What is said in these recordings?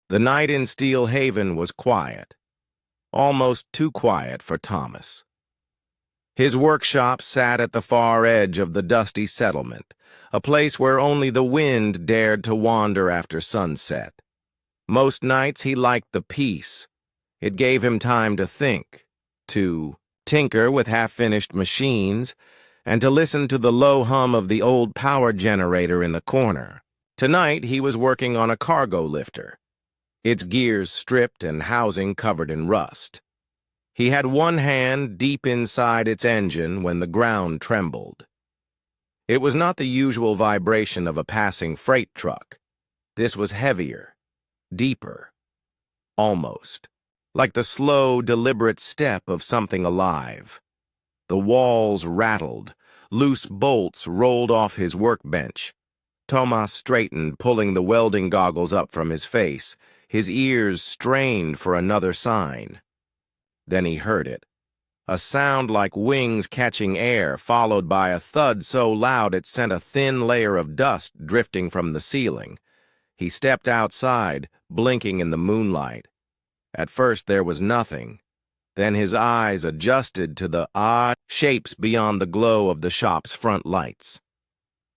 The night in Steel Haven was quiet, almost too quiet for Thomas. His workshop sat at the far edge of the dusty settlement, a place where only the wind dared to wander after sunset. Most nights he liked the peace. It gave him time to think, to tinker with half-finished machines, and to listen to the low hum of the old power generator in the corner. Tonight he was working on a cargo lifter, its gears stripped and housing covered in rust. He had one hand deep inside its engine when the ground trembled. It was not the usual vibration of a passing freight truck. This was heavier, deeper, almost, like the slow, deliberate step of something alive. The walls rattled, loose bolts rolled off his workbench. Thomas straightened, pulling the welding goggles up from his face, his ears strained for another sign. Then he heard it, a sound like wings catching air, followed by a thud so loud it sent a thin layer of dust drifting from the ceiling. He stepped outside, blinking in the moonlight. At first there was nothing. Then his eyes adjusted to the odd shapes beyond the glow of the shop's front lights.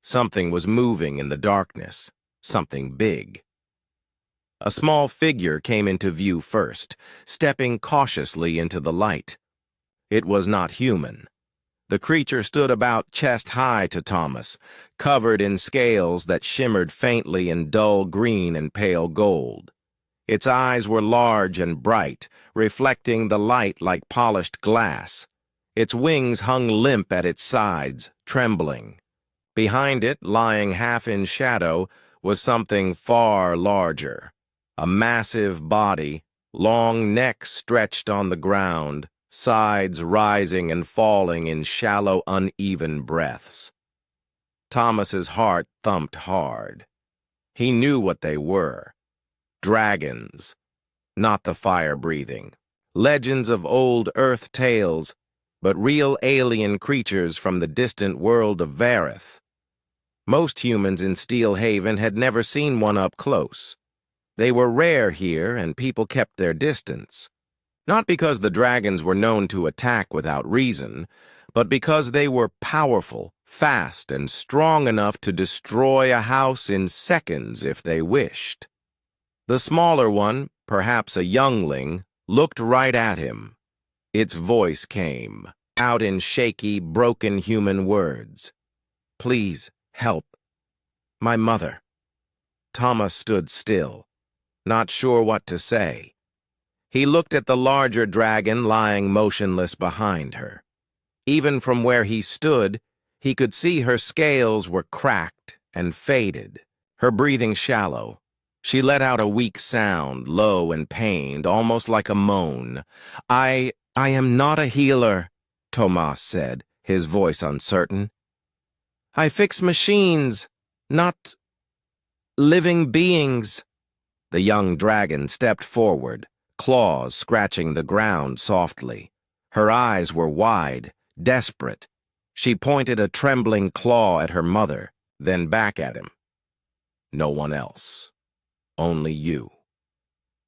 Something was moving in the darkness, something big. A small figure came into view first, stepping cautiously into the light. It was not human. The creature stood about chest-high to Thomas, covered in scales that shimmered faintly in dull green and pale gold. Its eyes were large and bright, reflecting the light like polished glass. Its wings hung limp at its sides, trembling. Behind it, lying half in shadow, was something far larger. A massive body, long neck stretched on the ground, sides rising and falling in shallow, uneven breaths. Thomas's heart thumped hard. He knew what they were. Dragons, not the fire-breathing. Legends of old Earth tales, but real alien creatures from the distant world of Vareth. Most humans in Steel Haven had never seen one up close. They were rare here, and people kept their distance. Not because the dragons were known to attack without reason, but because they were powerful, fast, and strong enough to destroy a house in seconds if they wished. The smaller one, perhaps a youngling, looked right at him. Its voice came, out in shaky, broken human words. "Please, help. My mother." Thomas stood still, not sure what to say. He looked at the larger dragon lying motionless behind her. Even from where he stood, he could see her scales were cracked and faded, her breathing shallow. She let out a weak sound, low and pained, almost like a moan. I am not a healer," Thomas said, his voice uncertain. "I fix machines, not living beings." The young dragon stepped forward, claws scratching the ground softly. Her eyes were wide, desperate. She pointed a trembling claw at her mother, then back at him. "No one else. Only you.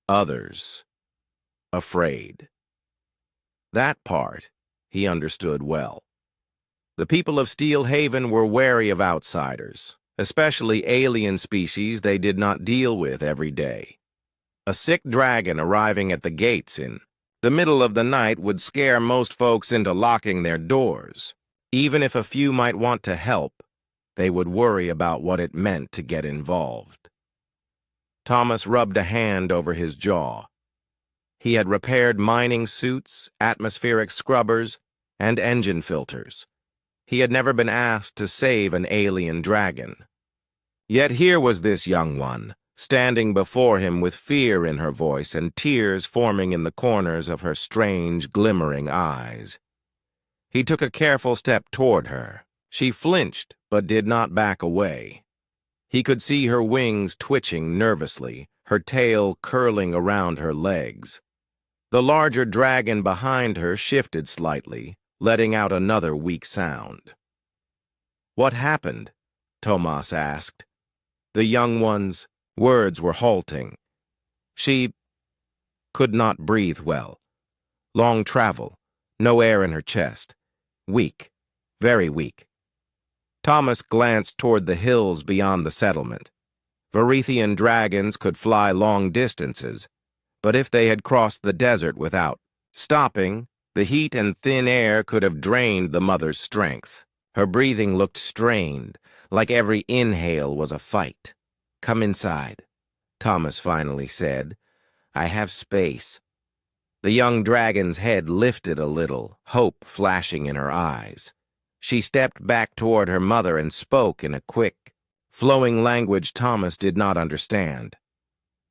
Others. Afraid." That part he understood well. The people of Steel Haven were wary of outsiders, especially alien species they did not deal with every day. A sick dragon arriving at the gates in the middle of the night would scare most folks into locking their doors. Even if a few might want to help, they would worry about what it meant to get involved. Thomas rubbed a hand over his jaw. He had repaired mining suits, atmospheric scrubbers, and engine filters. He had never been asked to save an alien dragon. Yet here was this young one, standing before him with fear in her voice and tears forming in the corners of her strange, glimmering eyes. He took a careful step toward her. She flinched, but did not back away. He could see her wings twitching nervously, her tail curling around her legs. The larger dragon behind her shifted slightly, letting out another weak sound. "What happened?" Thomas asked. The young one's words were halting. She could not breathe well. Long travel, no air in her chest. Weak, very weak. Thomas glanced toward the hills beyond the settlement. Varethian dragons could fly long distances, but if they had crossed the desert without stopping, the heat and thin air could have drained the mother's strength. Her breathing looked strained, like every inhale was a fight. "Come inside," Thomas finally said. "I have space." The young dragon's head lifted a little, hope flashing in her eyes. She stepped back toward her mother and spoke in a quick, flowing language Thomas did not understand.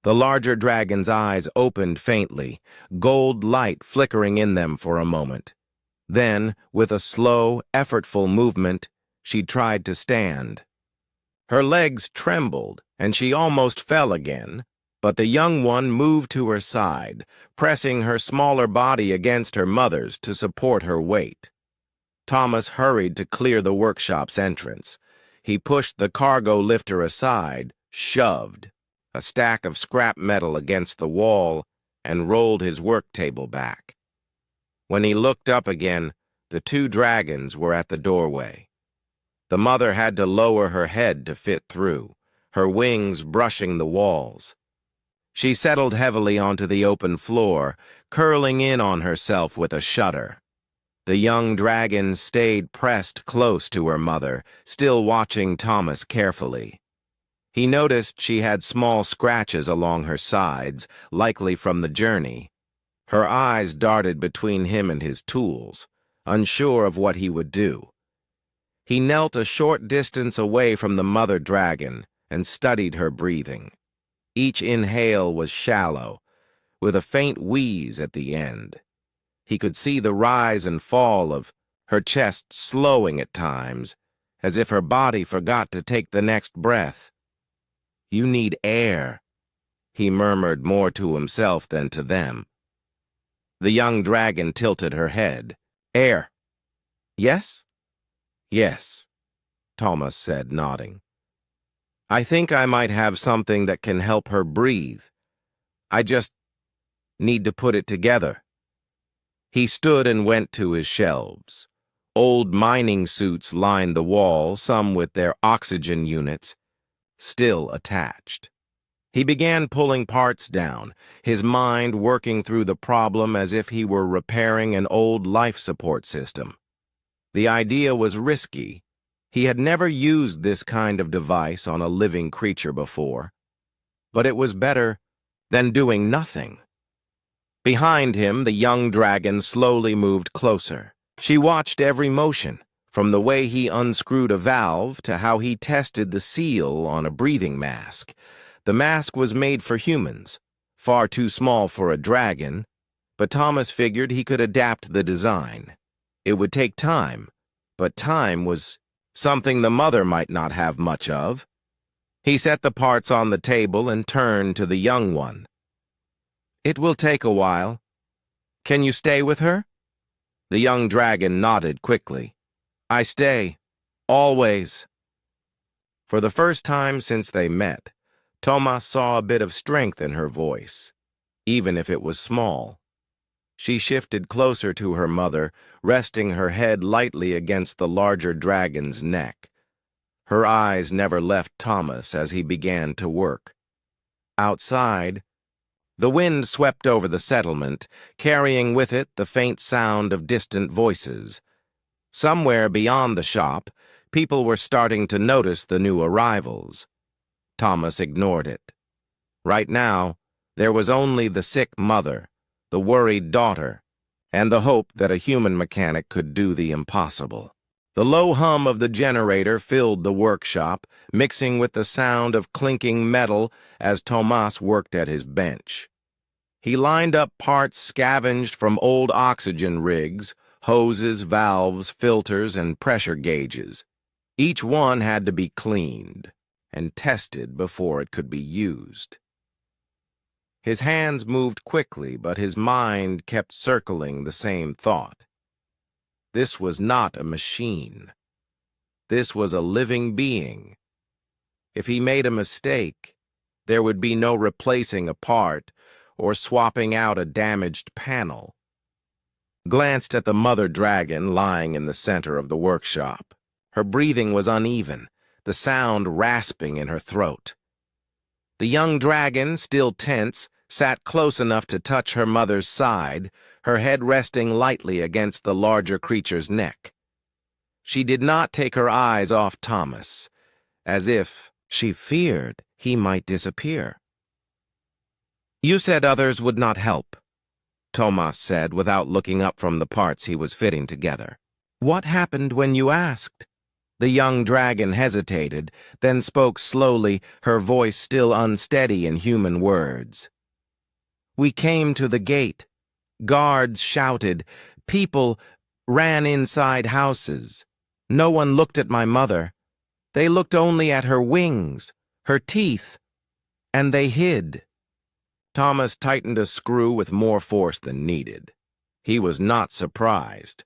The larger dragon's eyes opened faintly, gold light flickering in them for a moment. Then, with a slow, effortful movement, she tried to stand. Her legs trembled, and she almost fell again, but the young one moved to her side, pressing her smaller body against her mother's to support her weight. Thomas hurried to clear the workshop's entrance. He pushed the cargo lifter aside, shoved a stack of scrap metal against the wall, and rolled his work table back. When he looked up again, the two dragons were at the doorway. The mother had to lower her head to fit through, her wings brushing the walls. She settled heavily onto the open floor, curling in on herself with a shudder. The young dragon stayed pressed close to her mother, still watching Thomas carefully. He noticed she had small scratches along her sides, likely from the journey. Her eyes darted between him and his tools, unsure of what he would do. He knelt a short distance away from the mother dragon and studied her breathing. Each inhale was shallow, with a faint wheeze at the end. He could see the rise and fall of her chest slowing at times, as if her body forgot to take the next breath. "You need air," he murmured more to himself than to them. The young dragon tilted her head. "Air. Yes?" "Yes," Thomas said, nodding. "I think I might have something that can help her breathe. I just need to put it together." He stood and went to his shelves. Old mining suits lined the wall, some with their oxygen units still attached. He began pulling parts down, his mind working through the problem as if he were repairing an old life support system. The idea was risky. He had never used this kind of device on a living creature before. But it was better than doing nothing. Behind him, the young dragon slowly moved closer. She watched every motion, from the way he unscrewed a valve to how he tested the seal on a breathing mask. The mask was made for humans, far too small for a dragon, but Thomas figured he could adapt the design. It would take time, but time was something the mother might not have much of. He set the parts on the table and turned to the young one. "It will take a while. Can you stay with her?" The young dragon nodded quickly. "I stay. Always." For the first time since they met, Thomas saw a bit of strength in her voice, even if it was small. She shifted closer to her mother, resting her head lightly against the larger dragon's neck. Her eyes never left Thomas as he began to work. Outside, the wind swept over the settlement, carrying with it the faint sound of distant voices. Somewhere beyond the shop, people were starting to notice the new arrivals. Thomas ignored it. Right now, there was only the sick mother, the worried daughter, and the hope that a human mechanic could do the impossible. The low hum of the generator filled the workshop, mixing with the sound of clinking metal as Thomas worked at his bench. He lined up parts scavenged from old oxygen rigs, hoses, valves, filters, and pressure gauges. Each one had to be cleaned and tested before it could be used. His hands moved quickly, but his mind kept circling the same thought. This was not a machine. This was a living being. If he made a mistake, There would be no replacing a part or swapping out a damaged panel. Glanced at the mother dragon lying in the center of the workshop. Her breathing was uneven, the sound rasping in her throat. The young dragon, still tense, sat close enough to touch her mother's side, her head resting lightly against the larger creature's neck. She did not take her eyes off Thomas, as if she feared he might disappear. "You said others would not help," Thomas said without looking up from the parts he was fitting together. "What happened when you asked?" The young dragon hesitated, then spoke slowly, her voice still unsteady in human words. "We came to the gate. Guards shouted. People ran inside houses. No one looked at my mother. They looked only at her wings, her teeth, and they hid." Thomas tightened a screw with more force than needed. He was not surprised.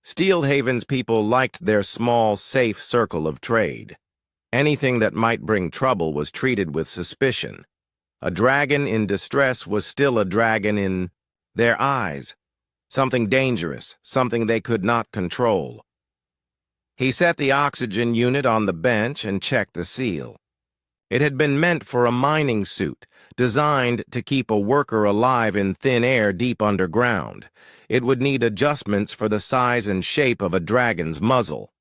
Steelhaven's people liked their small, safe circle of trade. Anything that might bring trouble was treated with suspicion. A dragon in distress was still a dragon in their eyes. Something dangerous, something they could not control. He set the oxygen unit on the bench and checked the seal. It had been meant for a mining suit, designed to keep a worker alive in thin air deep underground. It would need adjustments for the size and shape of a dragon's muzzle.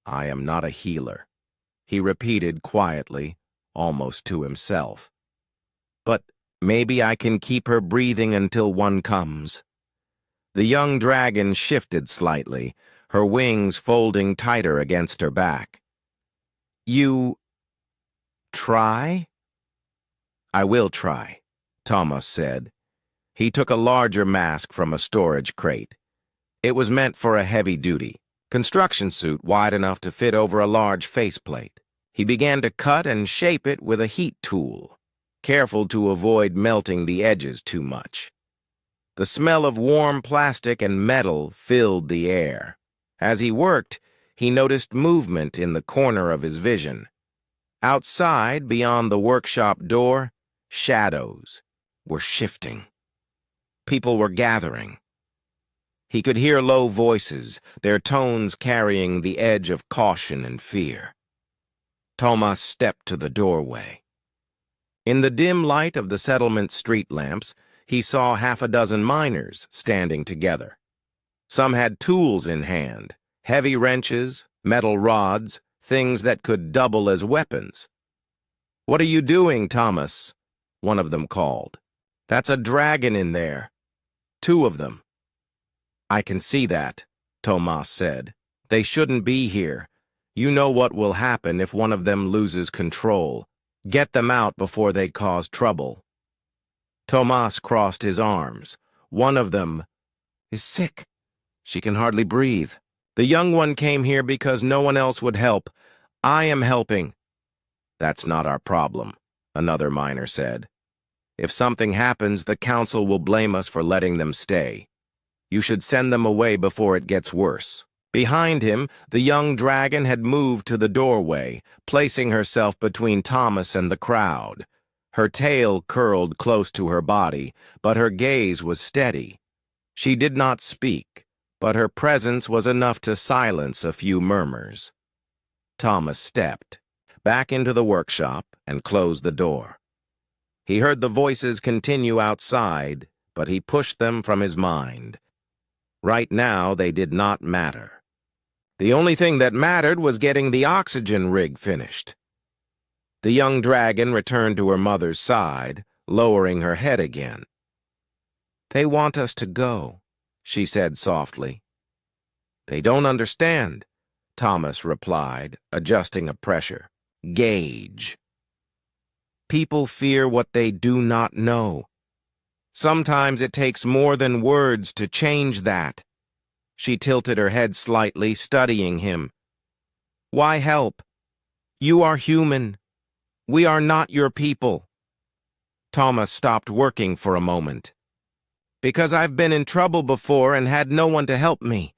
"I am not a healer," he repeated quietly, almost to himself. "But maybe I can keep her breathing until one comes." The young dragon shifted slightly, her wings folding tighter against her back. "You try?" "I will try," Thomas said. He took a larger mask from a storage crate. It was meant for a heavy-duty construction suit wide enough to fit over a large faceplate. He began to cut and shape it with a heat tool, careful to avoid melting the edges too much. The smell of warm plastic and metal filled the air. As he worked, he noticed movement in the corner of his vision. Outside, beyond the workshop door, shadows were shifting. People were gathering. He could hear low voices, their tones carrying the edge of caution and fear. Thomas stepped to the doorway. In the dim light of the settlement street lamps, he saw half a dozen miners standing together. Some had tools in hand, heavy wrenches, metal rods, things that could double as weapons. "What are you doing, Thomas?" one of them called. "That's a dragon in there. 2 of them." "I can see that," Thomas said. "They shouldn't be here. You know what will happen if one of them loses control. Get them out before they cause trouble." Thomas crossed his arms. "One of them is sick. She can hardly breathe. The young one came here because no one else would help. I am helping." "That's not our problem," another miner said. "If something happens, the council will blame us for letting them stay. You should send them away before it gets worse." Behind him, the young dragon had moved to the doorway, placing herself between Thomas and the crowd. Her tail curled close to her body, but her gaze was steady. She did not speak, but her presence was enough to silence a few murmurs. Thomas stepped back into the workshop and closed the door. He heard the voices continue outside, but he pushed them from his mind. Right now, they did not matter. The only thing that mattered was getting the oxygen rig finished. The young dragon returned to her mother's side, lowering her head again. "They want us to go," she said softly. "They don't understand," Thomas replied, adjusting a pressure gauge. "People fear what they do not know. Sometimes it takes more than words to change that." She tilted her head slightly, studying him. "Why help? You are human. We are not your people." Thomas stopped working for a moment. "Because I've been in trouble before and had no one to help me.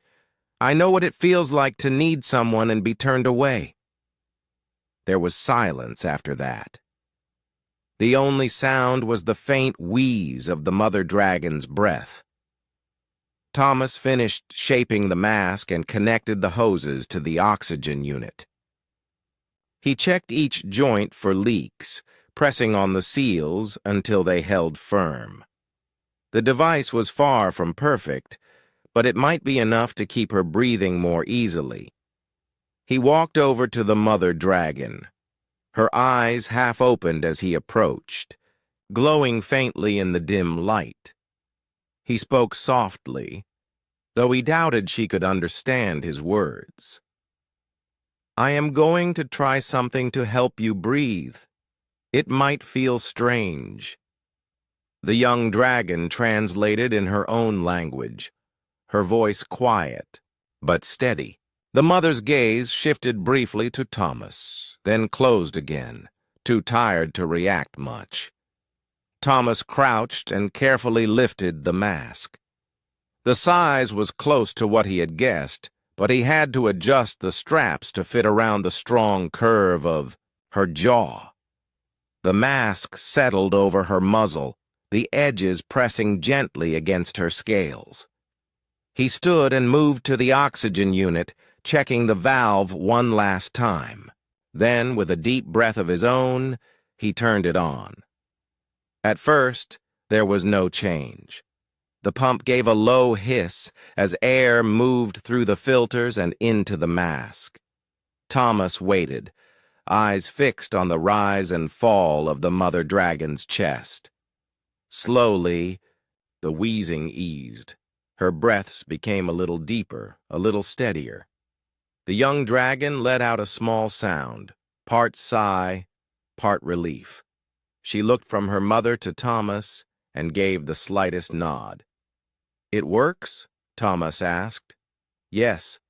I know what it feels like to need someone and be turned away." There was silence after that. The only sound was the faint wheeze of the mother dragon's breath. Thomas finished shaping the mask and connected the hoses to the oxygen unit. He checked each joint for leaks, pressing on the seals until they held firm. The device was far from perfect, but it might be enough to keep her breathing more easily. He walked over to the mother dragon. Her eyes half opened as he approached, glowing faintly in the dim light. He spoke softly, though he doubted she could understand his words. "I am going to try something to help you breathe. It might feel strange." The young dragon translated in her own language, her voice quiet, but steady. The mother's gaze shifted briefly to Thomas, then closed again, too tired to react much. Thomas crouched and carefully lifted the mask. The size was close to what he had guessed, but he had to adjust the straps to fit around the strong curve of her jaw. The mask settled over her muzzle, the edges pressing gently against her scales. He stood and moved to the oxygen unit, checking the valve one last time. Then, with a deep breath of his own, he turned it on. At first, there was no change. The pump gave a low hiss as air moved through the filters and into the mask. Thomas waited, eyes fixed on the rise and fall of the mother dragon's chest. Slowly, the wheezing eased. Her breaths became a little deeper, a little steadier. The young dragon let out a small sound, part sigh, part relief. She looked from her mother to Thomas and gave the slightest nod. "It works?" Thomas asked. "Yes,"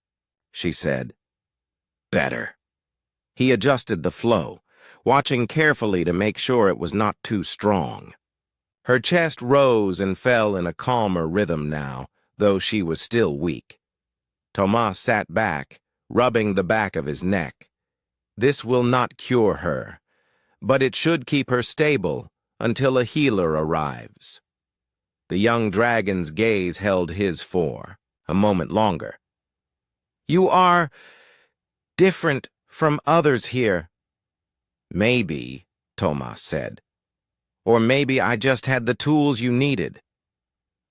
she said. "Better." He adjusted the flow, watching carefully to make sure it was not too strong. Her chest rose and fell in a calmer rhythm now, though she was still weak. Thomas sat back, rubbing the back of his neck. "This will not cure her, but it should keep her stable until a healer arrives." The young dragon's gaze held his for a moment longer. "You are different from others here." "Maybe," Thomas said. "Or maybe I just had the tools you needed."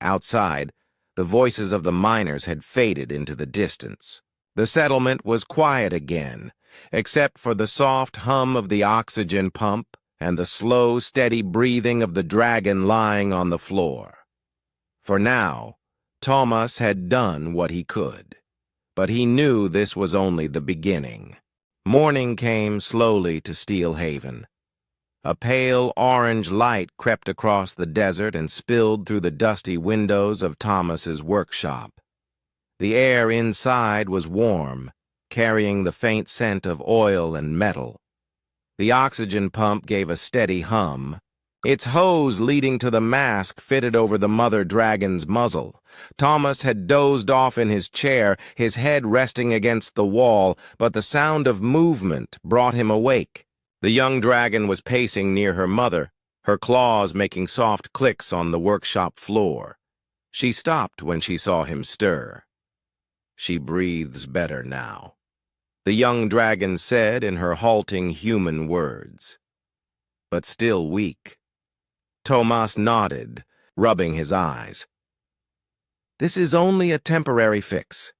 Outside, the voices of the miners had faded into the distance. The settlement was quiet again, except for the soft hum of the oxygen pump and the slow, steady breathing of the dragon lying on the floor. For now, Thomas had done what he could, but he knew this was only the beginning. Morning came slowly to Steel Haven. A pale orange light crept across the desert and spilled through the dusty windows of Thomas's workshop. The air inside was warm, carrying the faint scent of oil and metal. The oxygen pump gave a steady hum. Its hose leading to the mask fitted over the mother dragon's muzzle. Thomas had dozed off in his chair, his head resting against the wall, but the sound of movement brought him awake. The young dragon was pacing near her mother, her claws making soft clicks on the workshop floor. She stopped when she saw him stir. "She breathes better now," the young dragon said in her halting human words. "But still weak." Thomas nodded, rubbing his eyes. "This is only a temporary fix.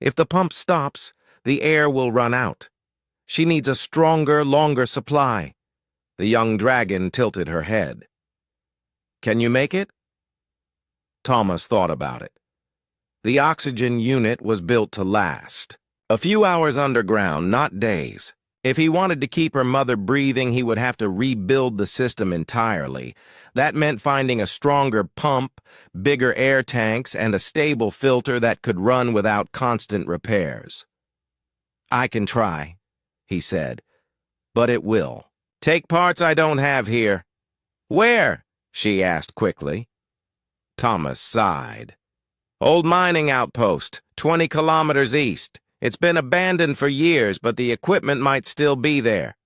If the pump stops, the air will run out. She needs a stronger, longer supply." The young dragon tilted her head. "Can you make it?" Thomas thought about it. The oxygen unit was built to last. A few hours underground, not days. If he wanted to keep her mother breathing, he would have to rebuild the system entirely. That meant finding a stronger pump, bigger air tanks, and a stable filter that could run without constant repairs. "I can try," he said, "but it will take parts I don't have here." "Where?" she asked quickly. Thomas sighed. "Old mining outpost, 20 kilometers east. It's been abandoned for years, but the equipment might still be there."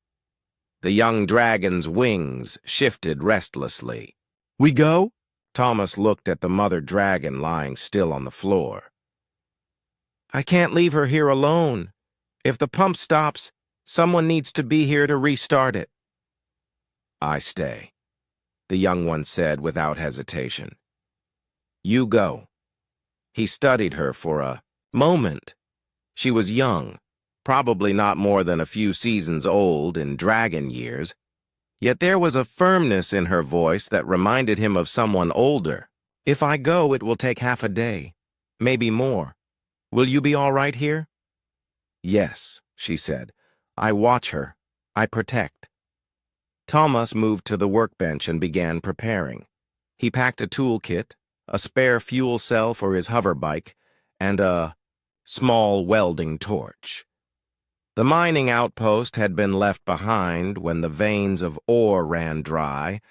The young dragon's wings shifted restlessly. "We go?" Thomas looked at the mother dragon lying still on the floor. "I can't leave her here alone. If the pump stops, someone needs to be here to restart it." "I stay," the young one said without hesitation. "You go." He studied her for a moment. She was young, probably not more than a few seasons old in dragon years, yet there was a firmness in her voice that reminded him of someone older. "If I go, it will take half a day, maybe more. Will you be all right here?" "Yes," she said. "I watch her. I protect." Thomas moved to the workbench and began preparing. He packed a toolkit, a spare fuel cell for his hoverbike, and a small welding torch. The mining outpost had been left behind when the veins of ore ran dry,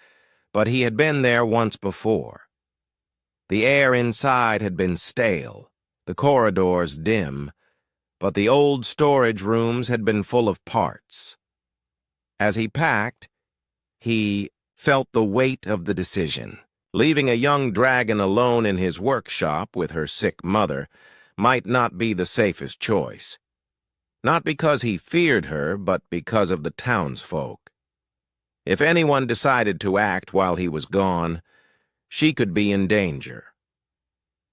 but he had been there once before. The air inside had been stale, the corridors dim, but the old storage rooms had been full of parts. As he packed, he felt the weight of the decision. Leaving a young dragon alone in his workshop with her sick mother might not be the safest choice. Not because he feared her, but because of the townsfolk. If anyone decided to act while he was gone, she could be in danger.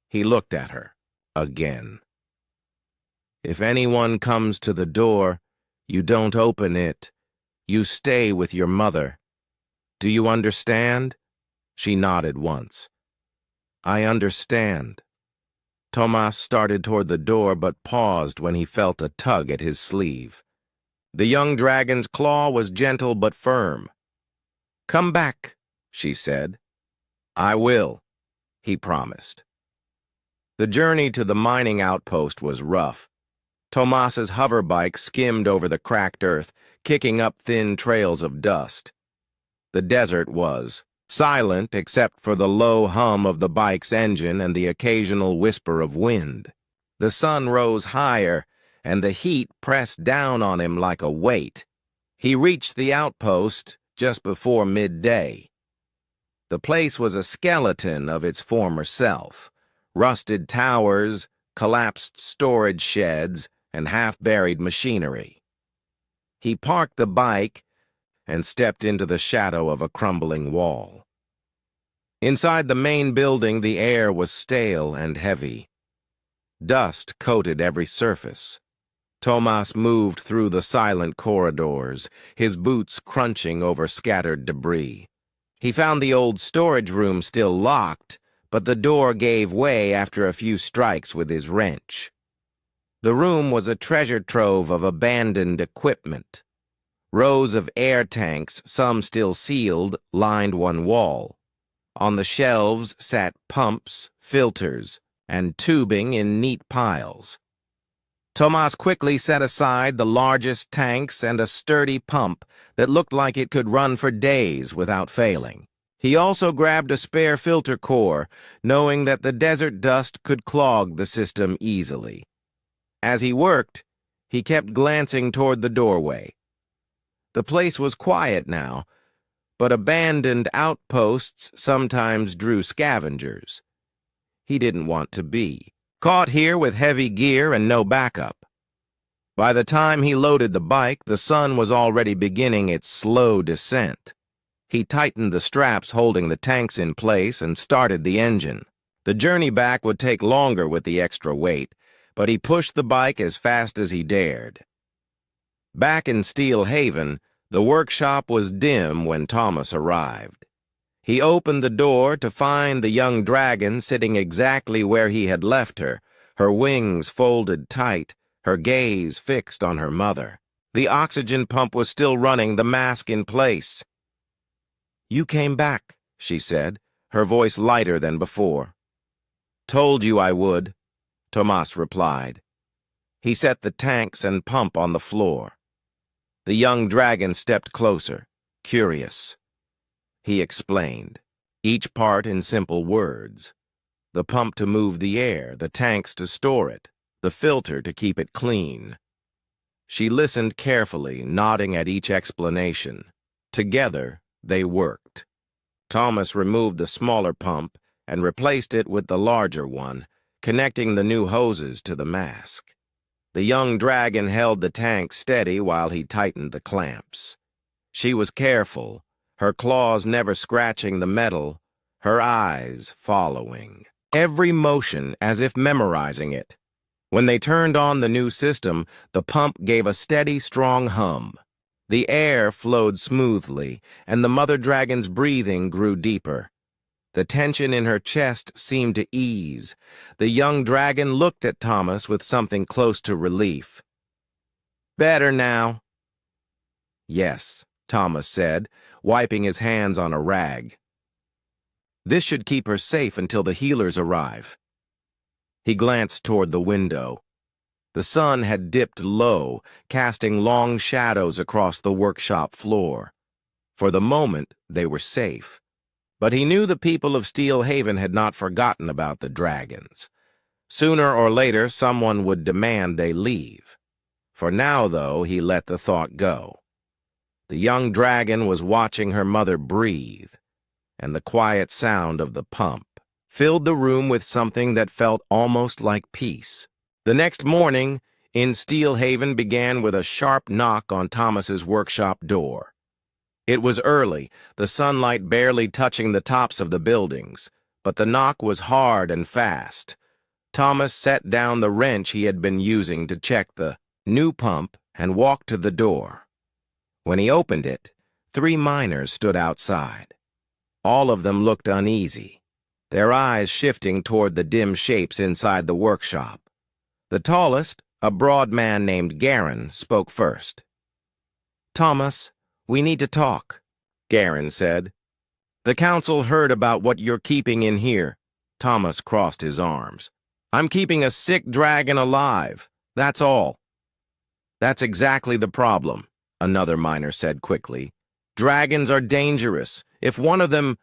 He looked at her again. "If anyone comes to the door, you don't open it. You stay with your mother. Do you understand?" She nodded once. "I understand." Thomas started toward the door but paused when he felt a tug at his sleeve. The young dragon's claw was gentle but firm. "Come back," she said. "I will," he promised. The journey to the mining outpost was rough. Thomas's hoverbike skimmed over the cracked earth, kicking up thin trails of dust. The desert was silent except for the low hum of the bike's engine and the occasional whisper of wind. The sun rose higher, and the heat pressed down on him like a weight. He reached the outpost just before midday. The place was a skeleton of its former self. Rusted towers, collapsed storage sheds, and half-buried machinery. He parked the bike and stepped into the shadow of a crumbling wall. Inside the main building, the air was stale and heavy. Dust coated every surface. Thomas moved through the silent corridors, his boots crunching over scattered debris. He found the old storage room still locked, but the door gave way after a few strikes with his wrench. The room was a treasure trove of abandoned equipment. Rows of air tanks, some still sealed, lined one wall. On the shelves sat pumps, filters, and tubing in neat piles. Thomas quickly set aside the largest tanks and a sturdy pump that looked like it could run for days without failing. He also grabbed a spare filter core, knowing that the desert dust could clog the system easily. As he worked, he kept glancing toward the doorway. The place was quiet now, but abandoned outposts sometimes drew scavengers. He didn't want to be caught here with heavy gear and no backup. By the time he loaded the bike, the sun was already beginning its slow descent. He tightened the straps holding the tanks in place and started the engine. The journey back would take longer with the extra weight, but he pushed the bike as fast as he dared. Back in Steel Haven, the workshop was dim when Thomas arrived. He opened the door to find the young dragon sitting exactly where he had left her, her wings folded tight, her gaze fixed on her mother. The oxygen pump was still running, the mask in place. "You came back," she said, her voice lighter than before. "Told you I would," Thomas replied. He set the tanks and pump on the floor. The young dragon stepped closer, curious. He explained, each part in simple words. The pump to move the air, the tanks to store it, the filter to keep it clean. She listened carefully, nodding at each explanation. Together, they worked. Thomas removed the smaller pump and replaced it with the larger one, connecting the new hoses to the mask. The young dragon held the tank steady while he tightened the clamps. She was careful, her claws never scratching the metal, her eyes following every motion as if memorizing it. When they turned on the new system, the pump gave a steady, strong hum. The air flowed smoothly, and the mother dragon's breathing grew deeper. The tension in her chest seemed to ease. The young dragon looked at Thomas with something close to relief. "Better now?" "Yes," Thomas said, wiping his hands on a rag. "This should keep her safe until the healers arrive." He glanced toward the window. The sun had dipped low, casting long shadows across the workshop floor. For the moment, they were safe. But he knew the people of Steel Haven had not forgotten about the dragons. Sooner or later, someone would demand they leave. For now, though, he let the thought go. The young dragon was watching her mother breathe, and the quiet sound of the pump filled the room with something that felt almost like peace. The next morning, in Steel Haven began with a sharp knock on Thomas's workshop door. It was early, the sunlight barely touching the tops of the buildings, but the knock was hard and fast. Thomas set down the wrench he had been using to check the new pump and walked to the door. When he opened it, 3 miners stood outside. All of them looked uneasy, their eyes shifting toward the dim shapes inside the workshop. The tallest, a broad man named Garen, spoke first. "Thomas, we need to talk," Garen said. "The council heard about what you're keeping in here." Thomas crossed his arms. "I'm keeping a sick dragon alive, that's all." "That's exactly the problem," another miner said quickly. "Dragons are dangerous. If one of them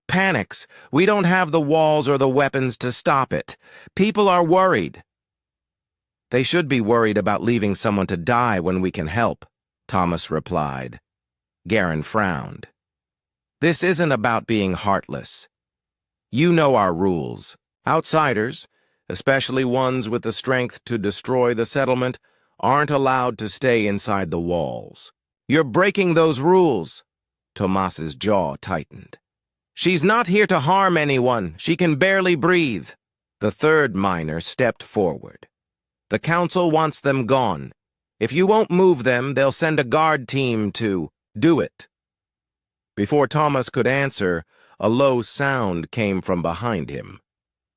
panics, we don't have the walls or the weapons to stop it. People are worried." "They should be worried about leaving someone to die when we can help," Thomas replied. Garen frowned. "This isn't about being heartless. You know our rules. Outsiders, especially ones with the strength to destroy the settlement, aren't allowed to stay inside the walls." "You're breaking those rules." Tomas's jaw tightened. "She's not here to harm anyone. She can barely breathe." The third miner stepped forward. "The council wants them gone. If you won't move them, they'll send a guard team to do it." Before Thomas could answer, a low sound came from behind him.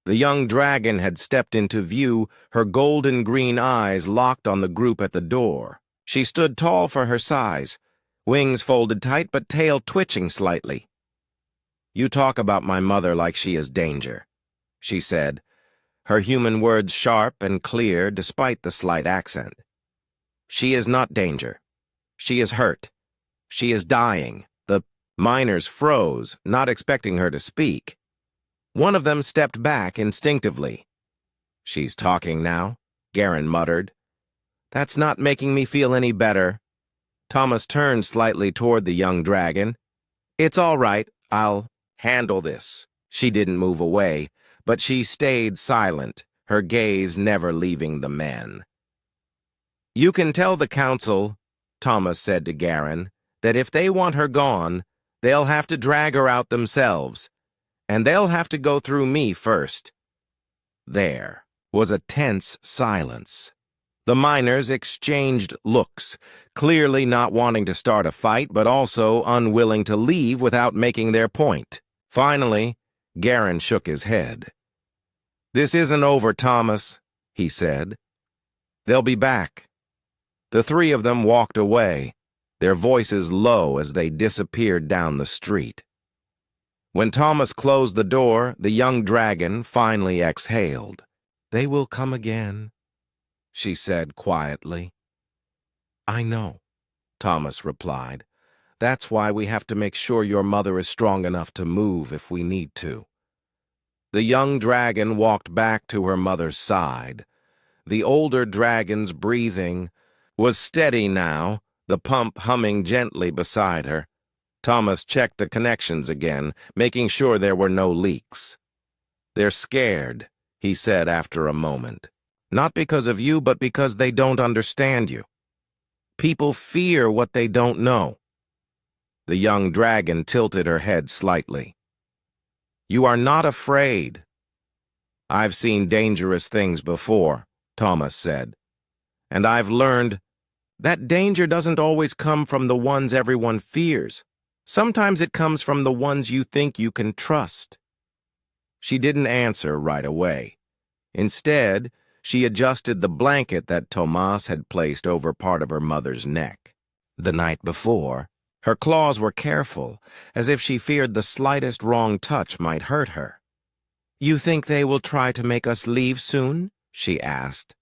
The young dragon had stepped into view, her golden-green eyes locked on the group at the door. She stood tall for her size, wings folded tight but tail twitching slightly. "You talk about my mother like she is danger," she said, her human words sharp and clear despite the slight accent. "She is not danger. She is hurt. She is dying." The miners froze, not expecting her to speak. One of them stepped back instinctively. "She's talking now," Garen muttered. "That's not making me feel any better." Thomas turned slightly toward the young dragon. "It's all right. I'll handle this." She didn't move away, but she stayed silent, her gaze never leaving the men. "You can tell the council," Thomas said to Garen, "that if they want her gone, they'll have to drag her out themselves, and they'll have to go through me first." There was a tense silence. The miners exchanged looks, clearly not wanting to start a fight, but also unwilling to leave without making their point. Finally, Garen shook his head. "This isn't over, Thomas," he said. "They'll be back." The 3 of them walked away, their voices low as they disappeared down the street. When Thomas closed the door, the young dragon finally exhaled. "They will come again," she said quietly. "I know," Thomas replied. "That's why we have to make sure your mother is strong enough to move if we need to." The young dragon walked back to her mother's side, the older dragon's breathing was steady now, the pump humming gently beside her. Thomas checked the connections again, making sure there were no leaks. "They're scared," he said after a moment. "Not because of you, but because they don't understand you. People fear what they don't know." The young dragon tilted her head slightly. "You are not afraid." "I've seen dangerous things before," Thomas said. "And I've learned that danger doesn't always come from the ones everyone fears. Sometimes it comes from the ones you think you can trust." She didn't answer right away. Instead, she adjusted the blanket that Thomas had placed over part of her mother's neck. The night before, her claws were careful, as if she feared the slightest wrong touch might hurt her. "You think they will try to make us leave soon?" she asked.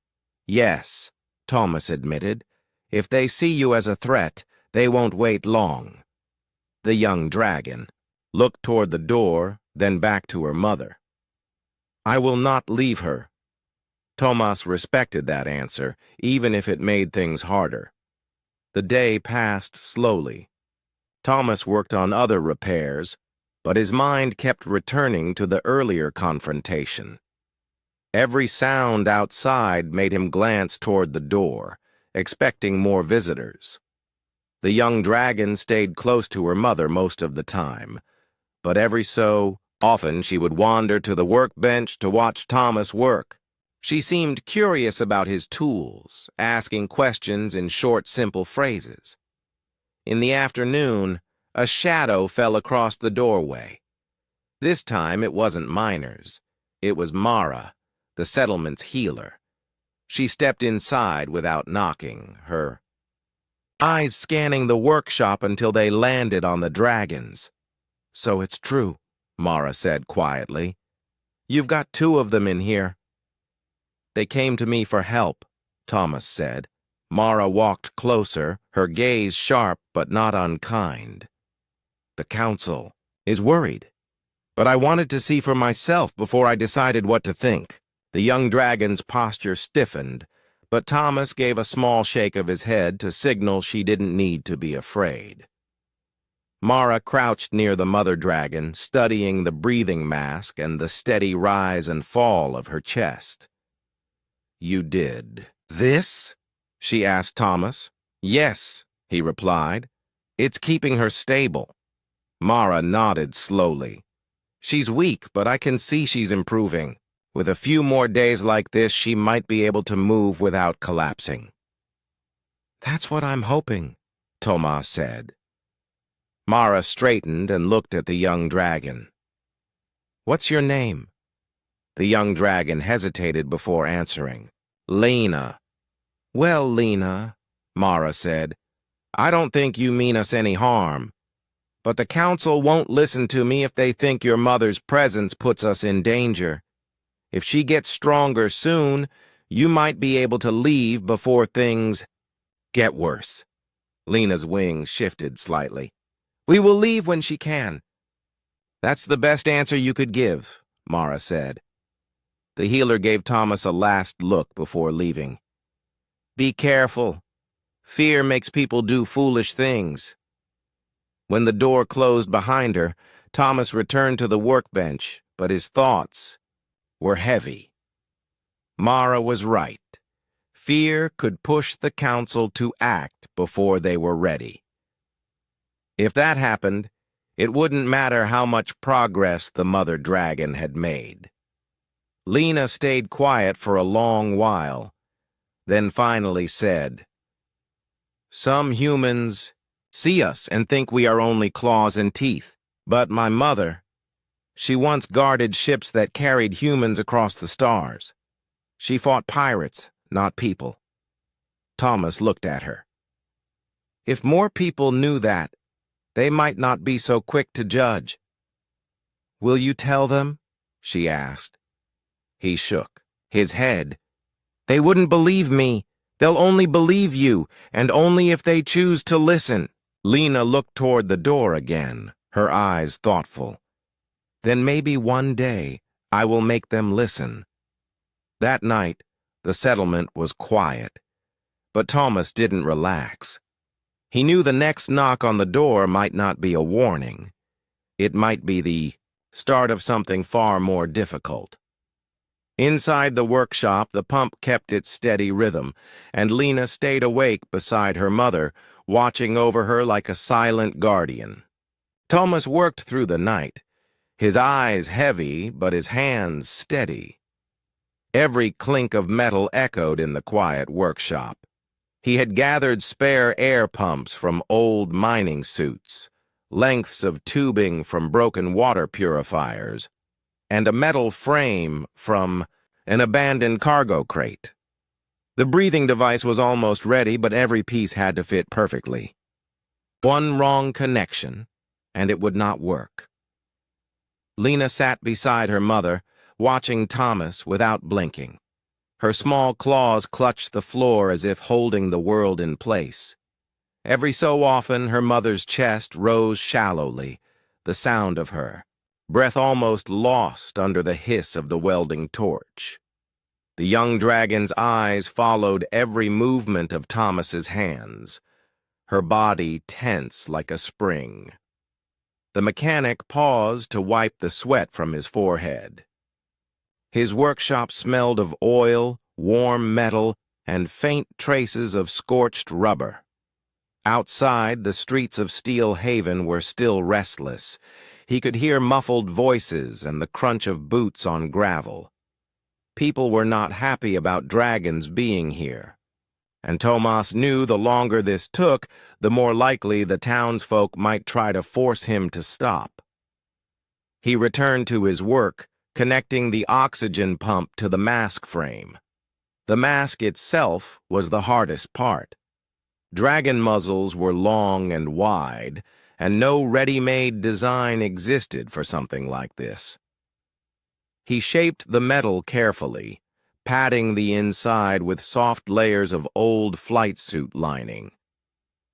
"Yes," Thomas admitted. "If they see you as a threat, they won't wait long." The young dragon looked toward the door, then back to her mother. "I will not leave her." Thomas respected that answer, even if it made things harder. The day passed slowly. Thomas worked on other repairs, but his mind kept returning to the earlier confrontation. Every sound outside made him glance toward the door, expecting more visitors. The young dragon stayed close to her mother most of the time, but every so often she would wander to the workbench to watch Thomas work. She seemed curious about his tools, asking questions in short, simple phrases. In the afternoon, a shadow fell across the doorway. This time it wasn't Miners. It was Mara, the settlement's healer. She stepped inside without knocking, her eyes scanning the workshop until they landed on the dragons. "So it's true," Mara said quietly. "You've got 2 of them in here." "They came to me for help," Thomas said. Mara walked closer, her gaze sharp but not unkind. "The council is worried, but I wanted to see for myself before I decided what to think." The young dragon's posture stiffened, but Thomas gave a small shake of his head to signal she didn't need to be afraid. Mara crouched near the mother dragon, studying the breathing mask and the steady rise and fall of her chest. "You did this?" she asked Thomas. "Yes," he replied. "It's keeping her stable." Mara nodded slowly. "She's weak, but I can see she's improving. With a few more days like this, she might be able to move without collapsing." "That's what I'm hoping," Thomas said. Mara straightened and looked at the young dragon. "What's your name?" The young dragon hesitated before answering. "Lena." "Well, Lena," Mara said, "I don't think you mean us any harm. But the council won't listen to me if they think your mother's presence puts us in danger. If she gets stronger soon, you might be able to leave before things get worse." Lena's wings shifted slightly. "We will leave when she can." "That's the best answer you could give," Mara said. The healer gave Thomas a last look before leaving. "Be careful. Fear makes people do foolish things." When the door closed behind her, Thomas returned to the workbench, but his thoughts were heavy. Mara was right. Fear could push the council to act before they were ready. If that happened, it wouldn't matter how much progress the mother dragon had made. Lena stayed quiet for a long while, then finally said, "Some humans see us and think we are only claws and teeth, but my mother, she once guarded ships that carried humans across the stars. She fought pirates, not people." Thomas looked at her. "If more people knew that, they might not be so quick to judge." "Will you tell them?" she asked. He shook his head. "They wouldn't believe me. They'll only believe you, and only if they choose to listen." Lena looked toward the door again, her eyes thoughtful. "Then maybe one day I will make them listen." That night, the settlement was quiet, But Thomas didn't relax. He knew the next knock on the door might not be a warning. It might be the start of something far more difficult. Inside the workshop, the pump kept its steady rhythm, and Lena stayed awake beside her mother, watching over her like a silent guardian. Thomas worked through the night, his eyes heavy but his hands steady. Every clink of metal echoed in the quiet workshop. He had gathered spare air pumps from old mining suits, lengths of tubing from broken water purifiers, and a metal frame from an abandoned cargo crate. The breathing device was almost ready, but every piece had to fit perfectly. One wrong connection, and it would not work. Lena sat beside her mother, watching Thomas without blinking. Her small claws clutched the floor as if holding the world in place. Every so often, her mother's chest rose shallowly, the sound of her breath almost lost under the hiss of the welding torch. The young dragon's eyes followed every movement of Thomas's hands, her body tense like a spring. The mechanic paused to wipe the sweat from his forehead. His workshop smelled of oil, warm metal, and faint traces of scorched rubber. Outside, the streets of Steel Haven were still restless. He could hear muffled voices and the crunch of boots on gravel. People were not happy about dragons being here, and Thomas knew the longer this took, the more likely the townsfolk might try to force him to stop. He returned to his work, connecting the oxygen pump to the mask frame. The mask itself was the hardest part. Dragon muzzles were long and wide, and no ready-made design existed for something like this. He shaped the metal carefully, padding the inside with soft layers of old flight suit lining.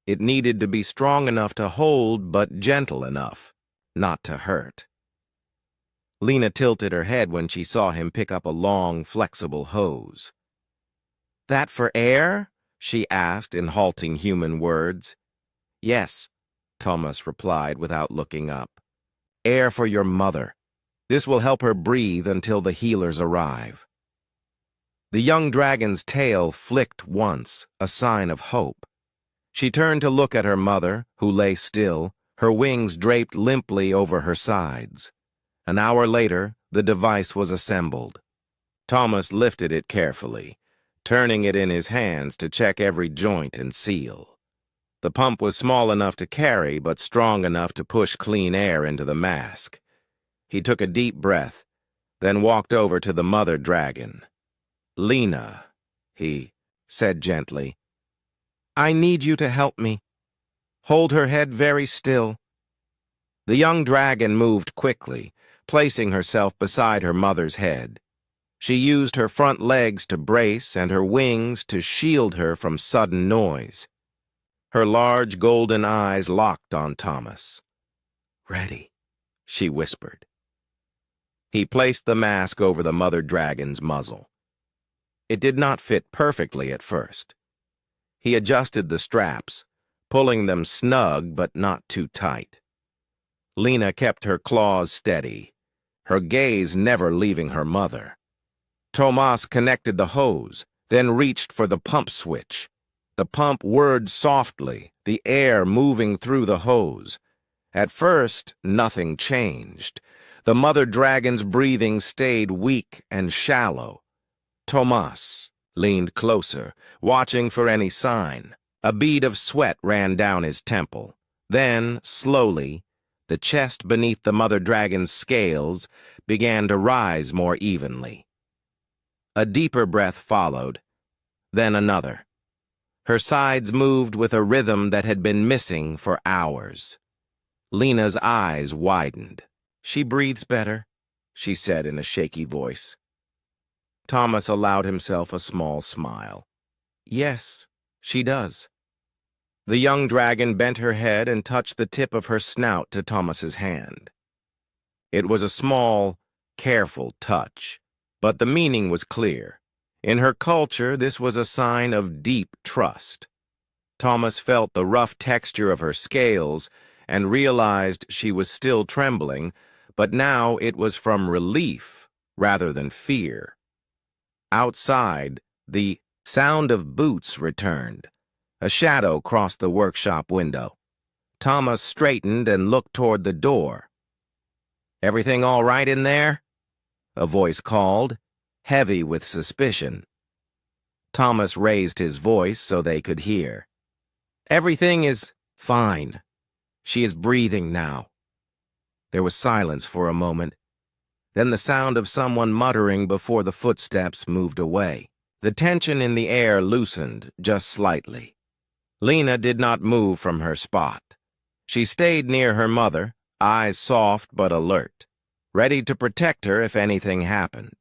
It needed to be strong enough to hold, but gentle enough not to hurt. Lena tilted her head when she saw him pick up a long, flexible hose. "That for air?" she asked in halting human words. "Yes," Thomas replied without looking up. "Air for your mother. This will help her breathe until the healers arrive." The young dragon's tail flicked once, a sign of hope. She turned to look at her mother, who lay still, her wings draped limply over her sides. An hour later, the device was assembled. Thomas lifted it carefully, turning it in his hands to check every joint and seal. The pump was small enough to carry, but strong enough to push clean air into the mask. He took a deep breath, then walked over to the mother dragon. "Lena," he said gently, "I need you to help me. Hold her head very still." The young dragon moved quickly, placing herself beside her mother's head. She used her front legs to brace and her wings to shield her from sudden noise. Her large golden eyes locked on Thomas. "Ready," she whispered. He placed the mask over the mother dragon's muzzle. It did not fit perfectly at first. He adjusted the straps, pulling them snug but not too tight. Lena kept her claws steady, her gaze never leaving her mother. Thomas connected the hose, then reached for the pump switch. The pump whirred softly, the air moving through the hose. At first, nothing changed. The mother dragon's breathing stayed weak and shallow. Thomas leaned closer, watching for any sign. A bead of sweat ran down his temple. Then, slowly, the chest beneath the mother dragon's scales began to rise more evenly. A deeper breath followed, then another. Her sides moved with a rhythm that had been missing for hours. Lena's eyes widened. "She breathes better," she said in a shaky voice. Thomas allowed himself a small smile. "Yes, she does." The young dragon bent her head and touched the tip of her snout to Thomas's hand. It was a small, careful touch, but the meaning was clear. In her culture, this was a sign of deep trust. Thomas felt the rough texture of her scales and realized she was still trembling, but now it was from relief rather than fear. Outside, the sound of boots returned. A shadow crossed the workshop window. Thomas straightened and looked toward the door. "Everything all right in there?" a voice called, heavy with suspicion. Thomas raised his voice so they could hear. "Everything is fine. She is breathing now." There was silence for a moment. Then the sound of someone muttering before the footsteps moved away. The tension in the air loosened just slightly. Lena did not move from her spot. She stayed near her mother, eyes soft but alert, ready to protect her if anything happened.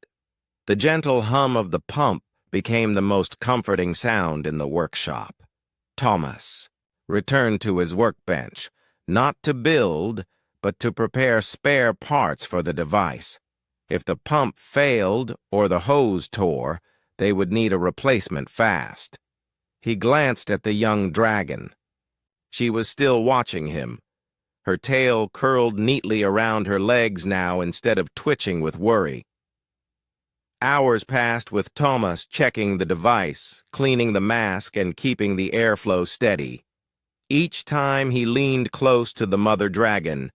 The gentle hum of the pump became the most comforting sound in the workshop. Thomas returned to his workbench, not to build, but to prepare spare parts for the device. If the pump failed or the hose tore, they would need a replacement fast. He glanced at the young dragon. She was still watching him. Her tail curled neatly around her legs now instead of twitching with worry. Hours passed with Thomas checking the device, cleaning the mask, and keeping the airflow steady. Each time he leaned close to the mother dragon,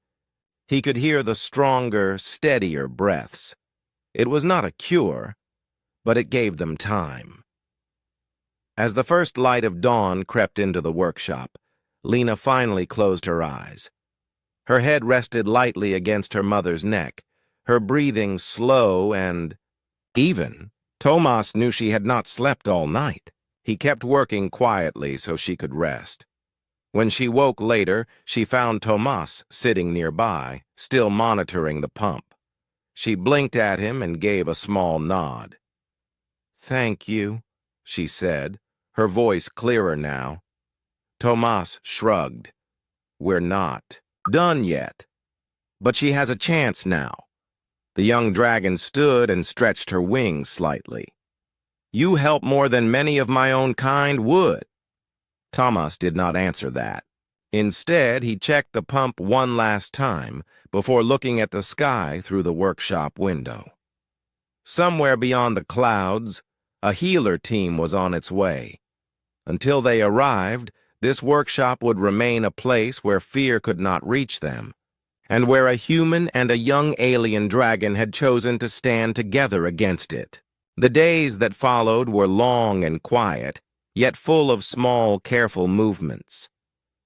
he could hear the stronger, steadier breaths. It was not a cure, but it gave them time. As the first light of dawn crept into the workshop, Lena finally closed her eyes. Her head rested lightly against her mother's neck, her breathing slow and even. Thomas knew she had not slept all night. He kept working quietly so she could rest. When she woke later, she found Thomas sitting nearby, still monitoring the pump. She blinked at him and gave a small nod. "Thank you," she said, her voice clearer now. Thomas shrugged. "We're not done yet. But she has a chance now." The young dragon stood and stretched her wings slightly. "You help more than many of my own kind would." Thomas did not answer that. Instead, he checked the pump one last time before looking at the sky through the workshop window. Somewhere beyond the clouds, a healer team was on its way. Until they arrived, this workshop would remain a place where fear could not reach them, and where a human and a young alien dragon had chosen to stand together against it. The days that followed were long and quiet, yet full of small, careful movements.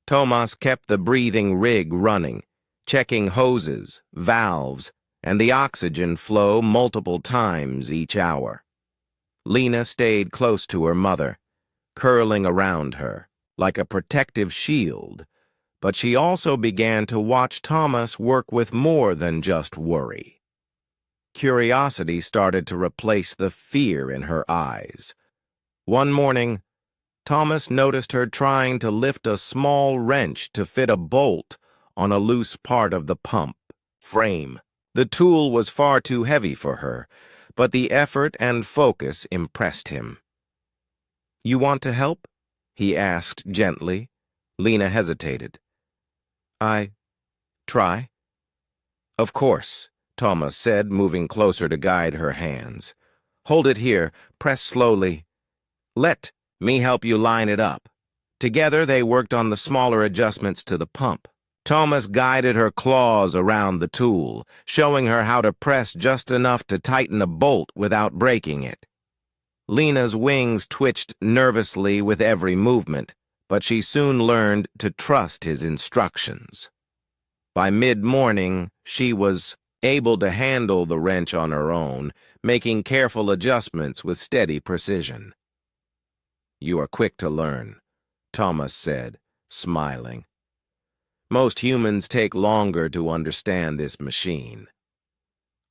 Thomas kept the breathing rig running, checking hoses, valves, and the oxygen flow multiple times each hour. Lena stayed close to her mother, curling around her like a protective shield, but she also began to watch Thomas work with more than just worry. Curiosity started to replace the fear in her eyes. One morning, Thomas noticed her trying to lift a small wrench to fit a bolt on a loose part of the pump frame. The tool was far too heavy for her, but the effort and focus impressed him. "You want to help?" he asked gently. Lena hesitated. "I try." "Of course," Thomas said, moving closer to guide her hands. "Hold it here. Press slowly. Let me help you line it up." Together they worked on the smaller adjustments to the pump. Thomas guided her claws around the tool, showing her how to press just enough to tighten a bolt without breaking it. Lena's wings twitched nervously with every movement, but she soon learned to trust his instructions. By mid-morning, she was able to handle the wrench on her own, making careful adjustments with steady precision. "You are quick to learn," Thomas said, smiling. "Most humans take longer to understand this machine."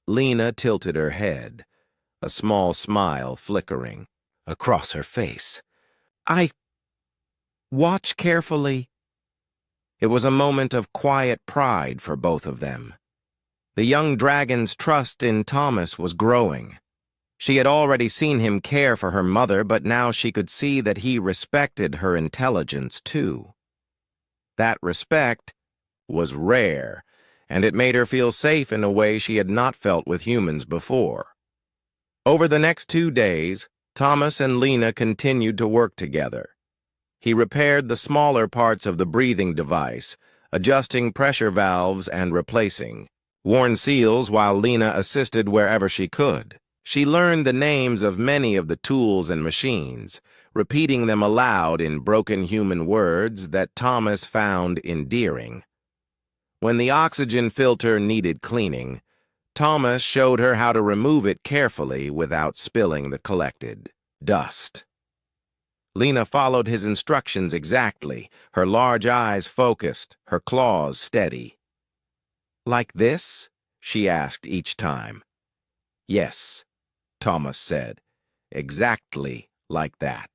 Lena tilted her head, a small smile flickering across her face. "I watch carefully." It was a moment of quiet pride for both of them. The young dragon's trust in Thomas was growing. She had already seen him care for her mother, but now she could see that he respected her intelligence, too. That respect was rare, and it made her feel safe in a way she had not felt with humans before. Over the next 2 days, Thomas and Lena continued to work together. He repaired the smaller parts of the breathing device, adjusting pressure valves and replacing worn seals while Lena assisted wherever she could. She learned the names of many of the tools and machines, repeating them aloud in broken human words that Thomas found endearing. When the oxygen filter needed cleaning, Thomas showed her how to remove it carefully without spilling the collected dust. Lena followed his instructions exactly, her large eyes focused, her claws steady. "Like this?" she asked each time. "Yes," Thomas said, "exactly like that."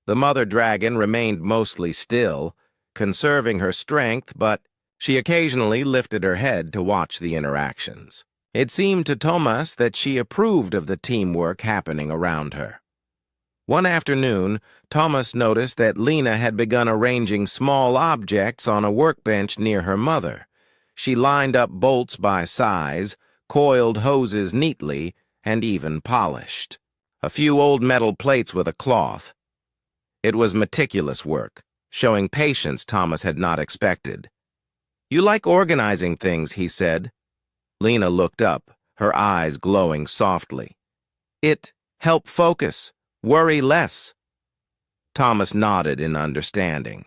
The mother dragon remained mostly still, conserving her strength, but she occasionally lifted her head to watch the interactions. It seemed to Thomas that she approved of the teamwork happening around her. One afternoon, Thomas noticed that Lena had begun arranging small objects on a workbench near her mother. She lined up bolts by size, coiled hoses neatly, and even polished a few old metal plates with a cloth. It was meticulous work, showing patience Thomas had not expected. "You like organizing things," he said. Lena looked up, her eyes glowing softly. "It helps focus. Worry less." Thomas nodded in understanding.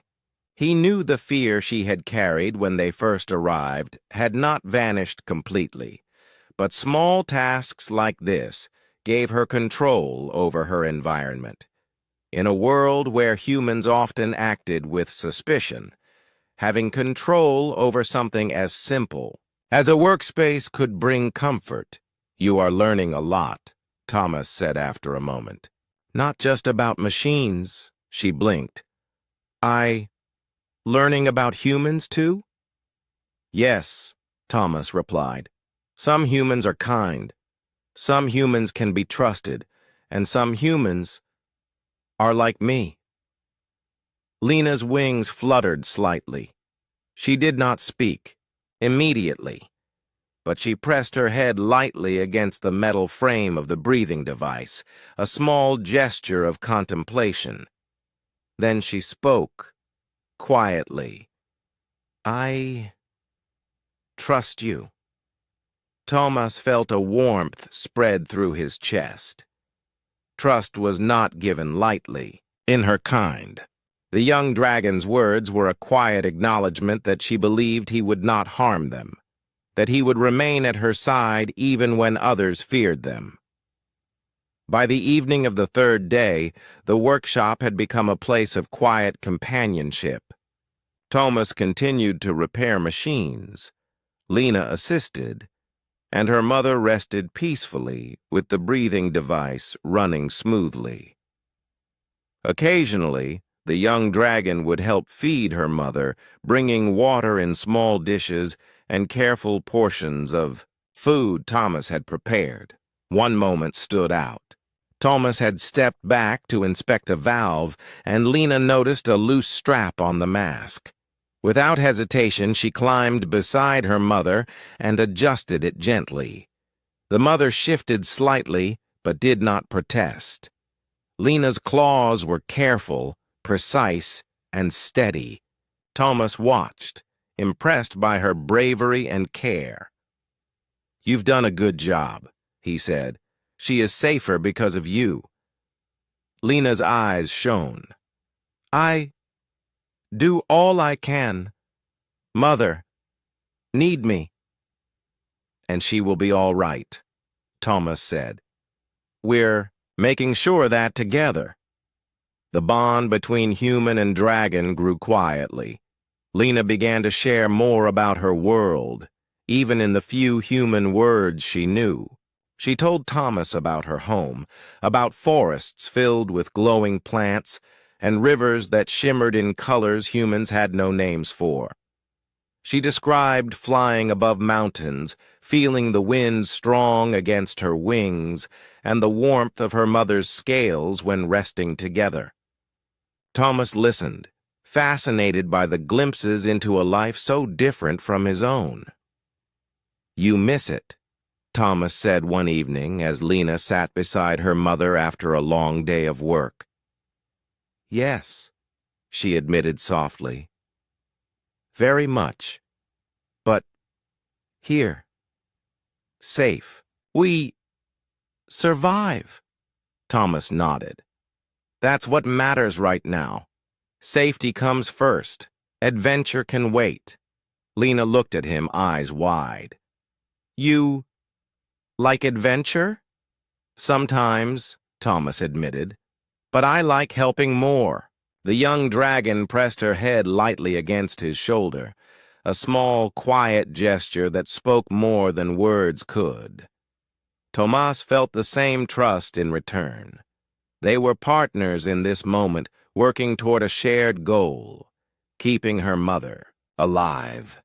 He knew the fear she had carried when they first arrived had not vanished completely, but small tasks like this gave her control over her environment. In a world where humans often acted with suspicion, having control over something as simple as a workspace could bring comfort. "You are learning a lot," Thomas said after a moment. "Not just about machines," she blinked. Learning about humans, too?" "Yes," Thomas replied. "Some humans are kind. Some humans can be trusted. And some humans are like me." Lena's wings fluttered slightly. She did not speak immediately, but she pressed her head lightly against the metal frame of the breathing device, a small gesture of contemplation. Then she spoke, quietly. "I trust you." Thomas felt a warmth spread through his chest. Trust was not given lightly, in her kind. The young dragon's words were a quiet acknowledgement that she believed he would not harm them, that he would remain at her side even when others feared them. By the evening of the 3rd day, the workshop had become a place of quiet companionship. Thomas continued to repair machines. Lena assisted, and her mother rested peacefully with the breathing device running smoothly. Occasionally, the young dragon would help feed her mother, bringing water in small dishes and careful portions of food Thomas had prepared. One moment stood out. Thomas had stepped back to inspect a valve, and Lena noticed a loose strap on the mask. Without hesitation, she climbed beside her mother and adjusted it gently. The mother shifted slightly, but did not protest. Lena's claws were careful, precise, and steady. Thomas watched, impressed by her bravery and care. "You've done a good job," he said. "She is safer because of you." Lena's eyes shone. "I do all I can. Mother, need me." "And she will be all right," Thomas said. "We're making sure that together." The bond between human and dragon grew quietly. Lena began to share more about her world, even in the few human words she knew. She told Thomas about her home, about forests filled with glowing plants, and rivers that shimmered in colors humans had no names for. She described flying above mountains, feeling the wind strong against her wings and the warmth of her mother's scales when resting together. Thomas listened, fascinated by the glimpses into a life so different from his own. "You miss it," Thomas said one evening as Lena sat beside her mother after a long day of work. "Yes," she admitted softly. "Very much. But here. Safe. We survive." Thomas nodded. "That's what matters right now. Safety comes first. Adventure can wait." Lena looked at him, eyes wide. "You like adventure?" "Sometimes," Thomas admitted. "But I like helping more." The young dragon pressed her head lightly against his shoulder, a small, quiet gesture that spoke more than words could. Thomas felt the same trust in return. They were partners in this moment, working toward a shared goal, keeping her mother alive.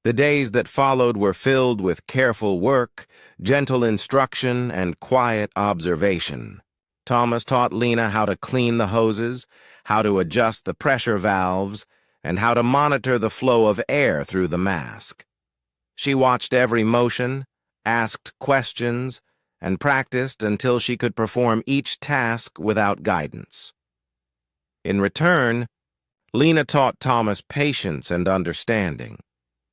The days that followed were filled with careful work, gentle instruction, and quiet observation. Thomas taught Lena how to clean the hoses, how to adjust the pressure valves, and how to monitor the flow of air through the mask. She watched every motion, asked questions, and practiced until she could perform each task without guidance. In return, Lena taught Thomas patience and understanding.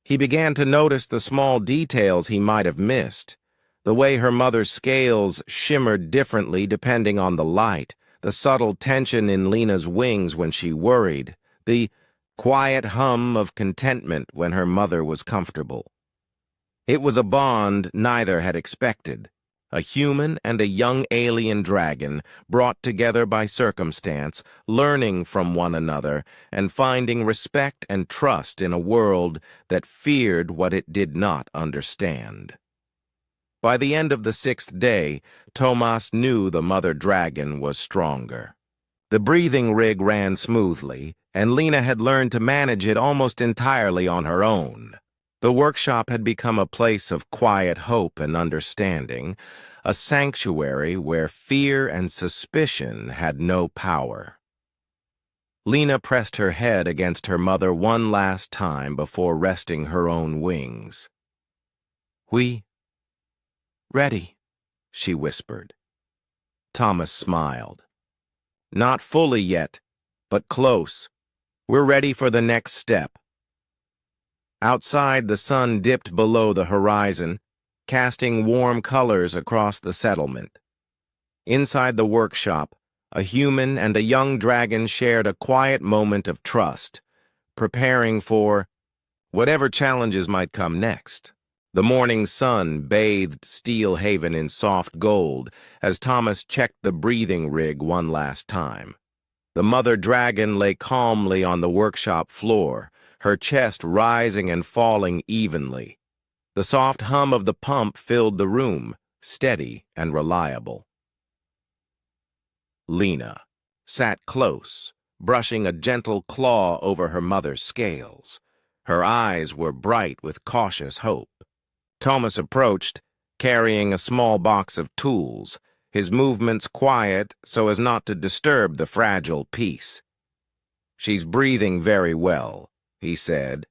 He began to notice the small details he might have missed, the way her mother's scales shimmered differently depending on the light, the subtle tension in Lena's wings when she worried, the quiet hum of contentment when her mother was comfortable. It was a bond neither had expected, a human and a young alien dragon brought together by circumstance, learning from one another and finding respect and trust in a world that feared what it did not understand. By the end of the 6th day, Thomas knew the mother dragon was stronger. The breathing rig ran smoothly, and Lena had learned to manage it almost entirely on her own. The workshop had become a place of quiet hope and understanding, a sanctuary where fear and suspicion had no power. Lena pressed her head against her mother one last time before resting her own wings. "We ready," she whispered. Thomas smiled. "Not fully yet, but close. We're ready for the next step." Outside, the sun dipped below the horizon, casting warm colors across the settlement. Inside the workshop, a human and a young dragon shared a quiet moment of trust, preparing for whatever challenges might come next. The morning sun bathed Steel Haven in soft gold as Thomas checked the breathing rig one last time. The mother dragon lay calmly on the workshop floor, her chest rising and falling evenly. The soft hum of the pump filled the room, steady and reliable. Lena sat close, brushing a gentle claw over her mother's scales. Her eyes were bright with cautious hope. Thomas approached, carrying a small box of tools, his movements quiet so as not to disturb the fragile piece. "She's breathing very well," he said.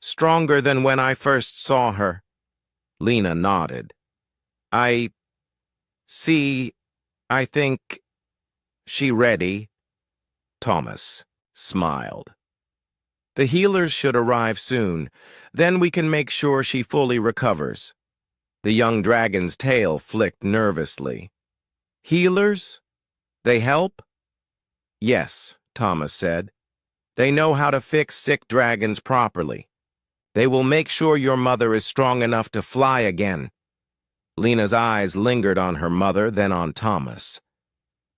"Stronger than when I first saw her." Lena nodded. "I see, I think she ready." Thomas smiled. "The healers should arrive soon. Then we can make sure she fully recovers." The young dragon's tail flicked nervously. "Healers? They help?" "Yes," Thomas said. "They know how to fix sick dragons properly. They will make sure your mother is strong enough to fly again." Lena's eyes lingered on her mother, then on Thomas.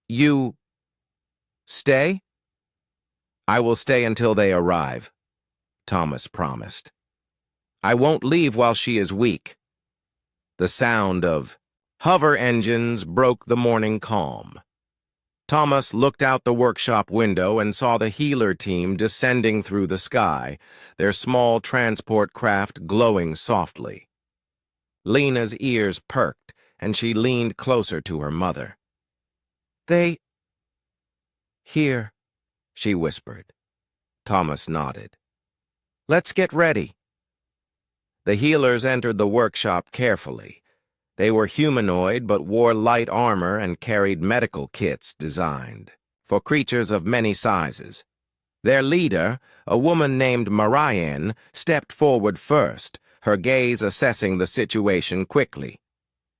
"You stay?" "I will stay until they arrive," Thomas promised. "I won't leave while she is weak." The sound of hover engines broke the morning calm. Thomas looked out the workshop window and saw the healer team descending through the sky, their small transport craft glowing softly. Lena's ears perked, and she leaned closer to her mother. "They—" "Here," she whispered. Thomas nodded. "Let's get ready." The healers entered the workshop carefully. They were humanoid but wore light armor and carried medical kits designed for creatures of many sizes. Their leader, a woman named Marianne, stepped forward first, her gaze assessing the situation quickly.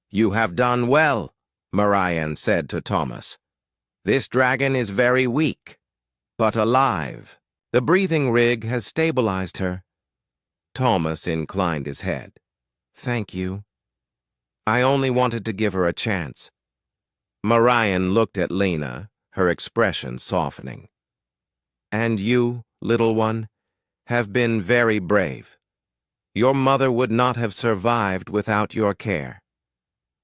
"You have done well," Marianne said to Thomas. "This dragon is very weak, but alive. The breathing rig has stabilized her." Thomas inclined his head. "Thank you. I only wanted to give her a chance." Marianne looked at Lena, her expression softening. "And you, little one, have been very brave. Your mother would not have survived without your care."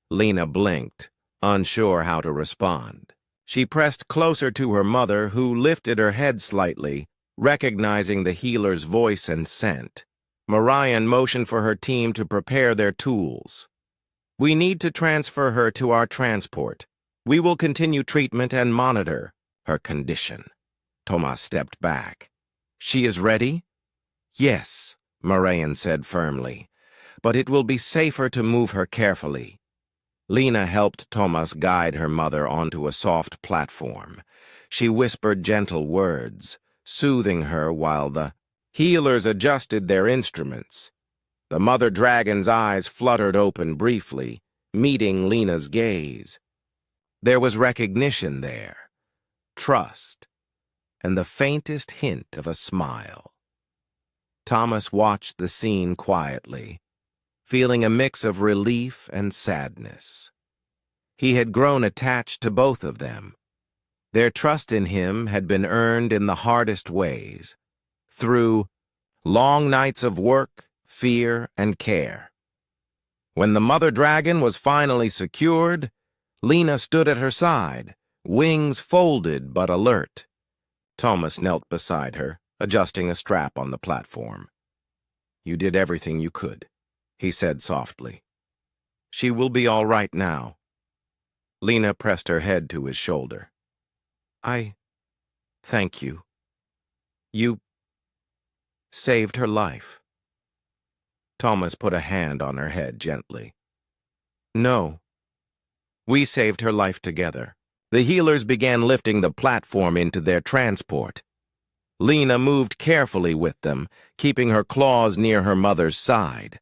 Lena blinked, unsure how to respond. She pressed closer to her mother, who lifted her head slightly, recognizing the healer's voice and scent. Marianne motioned for her team to prepare their tools. "We need to transfer her to our transport. We will continue treatment and monitor her condition." Thomas stepped back. "She is ready?" "Yes," Marianne said firmly, "but it will be safer to move her carefully." Lena helped Thomas guide her mother onto a soft platform. She whispered gentle words, soothing her while the healers adjusted their instruments. The mother dragon's eyes fluttered open briefly, meeting Lena's gaze. There was recognition there, trust, and the faintest hint of a smile. Thomas watched the scene quietly, feeling a mix of relief and sadness. He had grown attached to both of them. Their trust in him had been earned in the hardest ways, through long nights of work, fear, and care. When the mother dragon was finally secured, Lena stood at her side, wings folded but alert. Thomas knelt beside her, adjusting a strap on the platform. "You did everything you could," he said softly. "She will be all right now." Lena pressed her head to his shoulder. "I thank you. You saved her life." Thomas put a hand on her head gently. "No. We saved her life together." The healers began lifting the platform into their transport. Lena moved carefully with them, keeping her claws near her mother's side.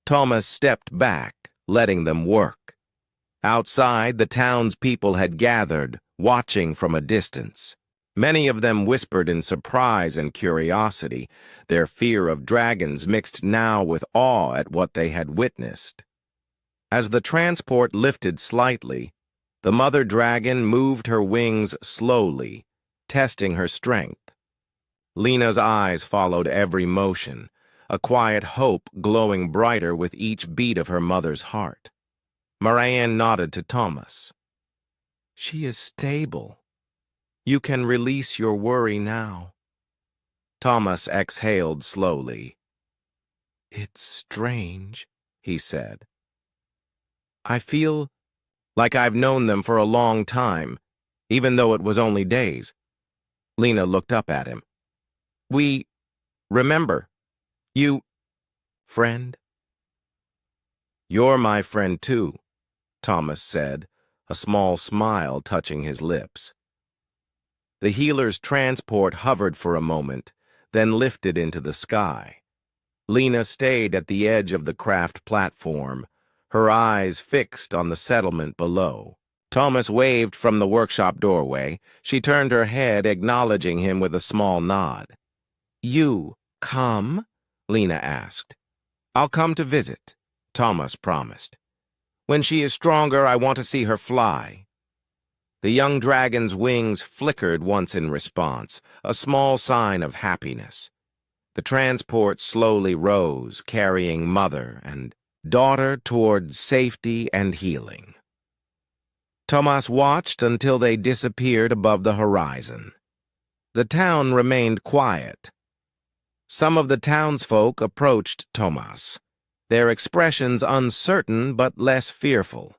Thomas stepped back, letting them work. Outside, the townspeople had gathered, watching from a distance. Many of them whispered in surprise and curiosity, their fear of dragons mixed now with awe at what they had witnessed. As the transport lifted slightly, the mother dragon moved her wings slowly, testing her strength. Lena's eyes followed every motion, a quiet hope glowing brighter with each beat of her mother's heart. Marianne nodded to Thomas. "She is stable. You can release your worry now." Thomas exhaled slowly. "It's strange," he said. "I feel like I've known them for a long time, even though it was only days." Lena looked up at him. "We remember. You, friend?" "You're my friend too," Thomas said, a small smile touching his lips. The healer's transport hovered for a moment, then lifted into the sky. Lena stayed at the edge of the craft platform, her eyes fixed on the settlement below. Thomas waved from the workshop doorway. She turned her head, acknowledging him with a small nod. "You come?" Lena asked. "I'll come to visit," Thomas promised. "When she is stronger, I want to see her fly." The young dragon's wings flickered once in response, a small sign of happiness. The transport slowly rose, carrying mother and daughter toward safety and healing. Thomas watched until they disappeared above the horizon. The town remained quiet. Some of the townsfolk approached Thomas, their expressions uncertain but less fearful.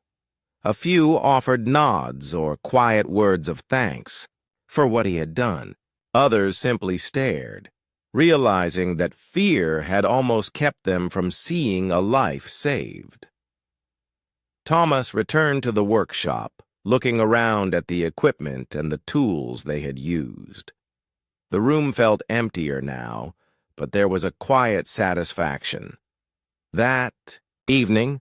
A few offered nods or quiet words of thanks for what he had done. Others simply stared, realizing that fear had almost kept them from seeing a life saved. Thomas returned to the workshop, looking around at the equipment and the tools they had used. The room felt emptier now, but there was a quiet satisfaction. That evening,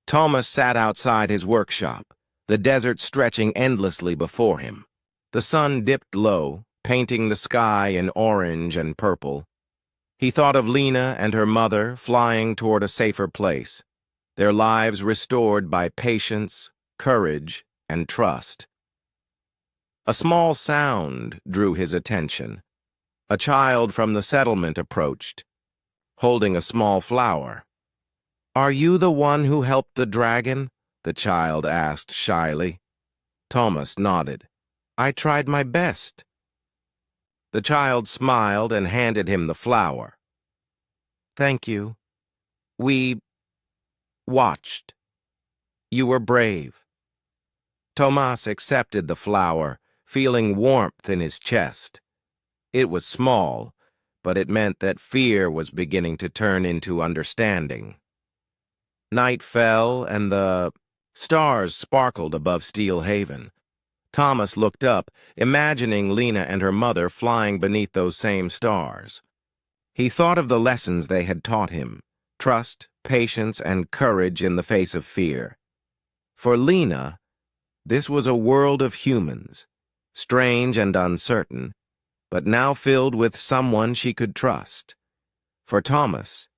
Thomas sat outside his workshop, the desert stretching endlessly before him. The sun dipped low, painting the sky in orange and purple. He thought of Lena and her mother flying toward a safer place, their lives restored by patience, courage, and trust. A small sound drew his attention. A child from the settlement approached, holding a small flower. "Are you the one who helped the dragon?" the child asked shyly. Thomas nodded. "I tried my best." The child smiled and handed him the flower. "Thank you. We watched. You were brave." Thomas accepted the flower, feeling warmth in his chest. It was small, but it meant that fear was beginning to turn into understanding. Night fell, and the stars sparkled above Steel Haven. Thomas looked up, imagining Lena and her mother flying beneath those same stars. He thought of the lessons they had taught him: trust, patience, and courage in the face of fear. For Lena, this was a world of humans, strange and uncertain, but now filled with someone she could trust. For Thomas,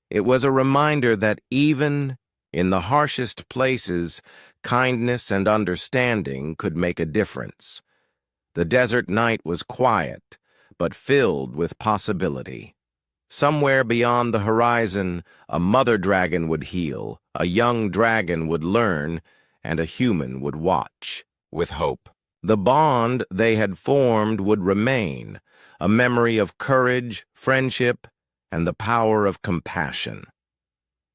it was a reminder that even in the harshest places, kindness and understanding could make a difference. The desert night was quiet, but filled with possibility. Somewhere beyond the horizon, a mother dragon would heal, a young dragon would learn, and a human would watch, with hope. The bond they had formed would remain, a memory of courage, friendship, and the power of compassion.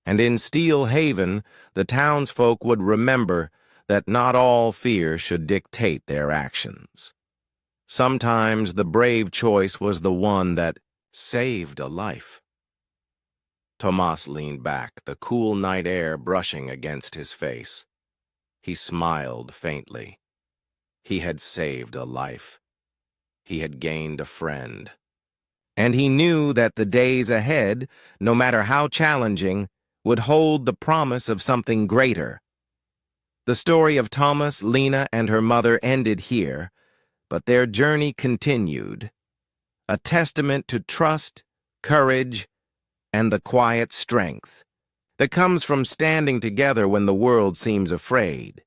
And in Steel Haven, the townsfolk would remember that not all fear should dictate their actions. Sometimes the brave choice was the one that saved a life. Thomas leaned back, the cool night air brushing against his face. He smiled faintly. He had saved a life. He had gained a friend. And he knew that the days ahead, no matter how challenging, would hold the promise of something greater. The story of Thomas, Lena, and her mother ended here, but their journey continued, a testament to trust, courage, and the quiet strength that comes from standing together when the world seems afraid.